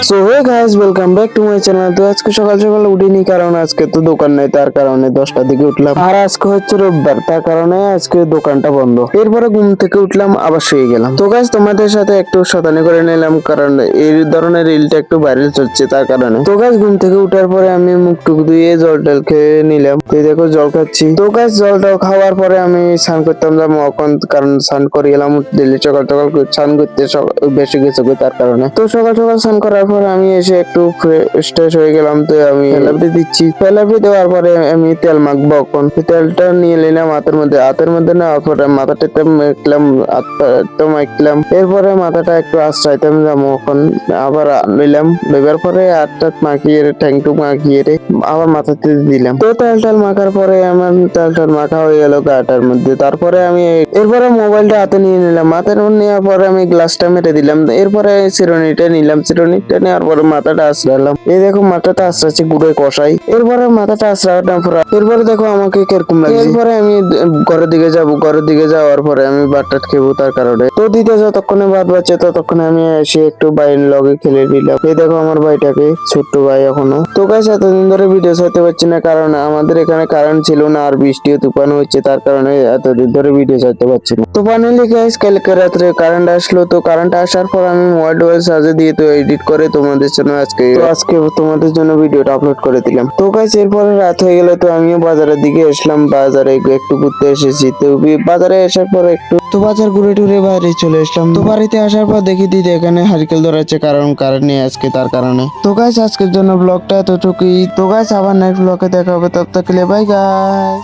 So hey guys, welcome back to my channel. তো আজকে সকাল সকাল উঠিনি, কারণ আজকে তো দোকান নেই, তার কারণে 10টার দিকে উঠলাম। আর আজকে হচ্ছে রোববার, তার কারণে আজকে দোকানটা বন্ধ। এরপরে ঘুম থেকে উঠলাম, আবার শুয়ে গেলাম। তো গাইস, তোমাদের সাথে একটু শতানি করে নিলাম, কারণ এই ধরনের রিলটা একটু ভাইরাল চলছে, তার কারণে। তো গাইস, ঘুম থেকে উঠার পরে আমি মুখ টুক ধুয়ে জল টল খেয়ে নিলাম। তো এই দেখো জল খাচ্ছি। তো গাইস, জলটা খাওয়ার পরে আমি স্নান করতাম যাবো এখন, কারণ স্নান করে গেলাম ডেলি সকাল সকাল স্নান করতে বেশি কিছু, তার কারণে। তো সকাল সকাল স্নান করার পর আমি এসে একটু ফ্রেশ ট্রেশ হয়ে গেলাম। তো আমি ফেলাপি দিচ্ছি, ফেলাপি দেওয়ার পরে আমি তেল মাখবো। এখন তেলটা নিয়ে নিলাম হাতের মধ্যে নেওয়ার পরে মাথাটাতে মেখলাম, হাতটা মাখলাম। এরপরে মাথাটা একটু আশ্রাইতাম যাবো এখন। আবার নিলাম, নেবার পরে হাতটা মাখিয়ে ট্যাংটুক মাখিয়ে আবার মাথাতে দিলাম। তো তেল মাখার পরে আমার তেল মাখা হয়ে গেল গাটার মধ্যে। তারপরে আমি এরপরে মোবাইলটা হাতে নিয়ে নিলাম। হাতে নেওয়ার পরে আমি গ্লাসটা মেরে দিলাম। এরপরে চিরুনিটা নিলাম, চিরুনিটা নেওয়ার পরে মাথাটা আশ্রালাম। এই দেখো মাথাটা আশ্রাচ্ছি গুড়ে কষাই। এরপরে মাথাটা আশ্রালাম, এরপরে দেখো আমাকে কিরকম লাগছে। এরপরে আমি ঘরের দিকে যাব, ঘরের দিকে যাওয়ার পরে আমি ভাতটা খেবো, তার কারণে। তো দিতে যতক্ষণে ভাত বাচ্চা ততক্ষণে আমি এসে একটু বাইরের লগে খেলে নিলাম। এই দেখো আমার ভাইটাকে, ছোট্ট ভাই এখনো। তো গাইস, এতদিন ধরে ভিডিও ছাড়তে পারছি না, কারণ আমাদের এখানে কারেন্ট ছিল না, আর বৃষ্টিও তুফান হচ্ছে, তার কারণে এতদিন ধরে ভিডিও ছাড়তে পারছি না। তো ফাইনালি গাইস, কালকে রাত্রে কারেন্ট আসলো। তো কারেন্ট আসার পর আমি মোবাইল চার্জে দিয়ে তো এডিট করে তোমাদের জন্য আজকে তোমাদের জন্য ভিডিওটা আপলোড করে দিলাম। তো গাইস, এরপরে রাত হয়ে গেল, তো আমিও বাজারের দিকে আসলাম। বাজারে একটু ঘুরতে এসেছি। তো বাজারে আসার পর একটু বাজার ঘুরে টুরে বাড়ি চলে আসলাম। তো বাড়িতে আসার পর দেখি দিদি এখানে হারিকেল ধরাচ্ছে, কারণ কারেন্ট নেই আজকে, তার কারণে। তো গাইস, আজকের জন্য ব্লগটা এতটুকুই। তো গাইস, আবার নেক্সট ব্লগে দেখা হবে, তব তক के लिए बाय गाइस।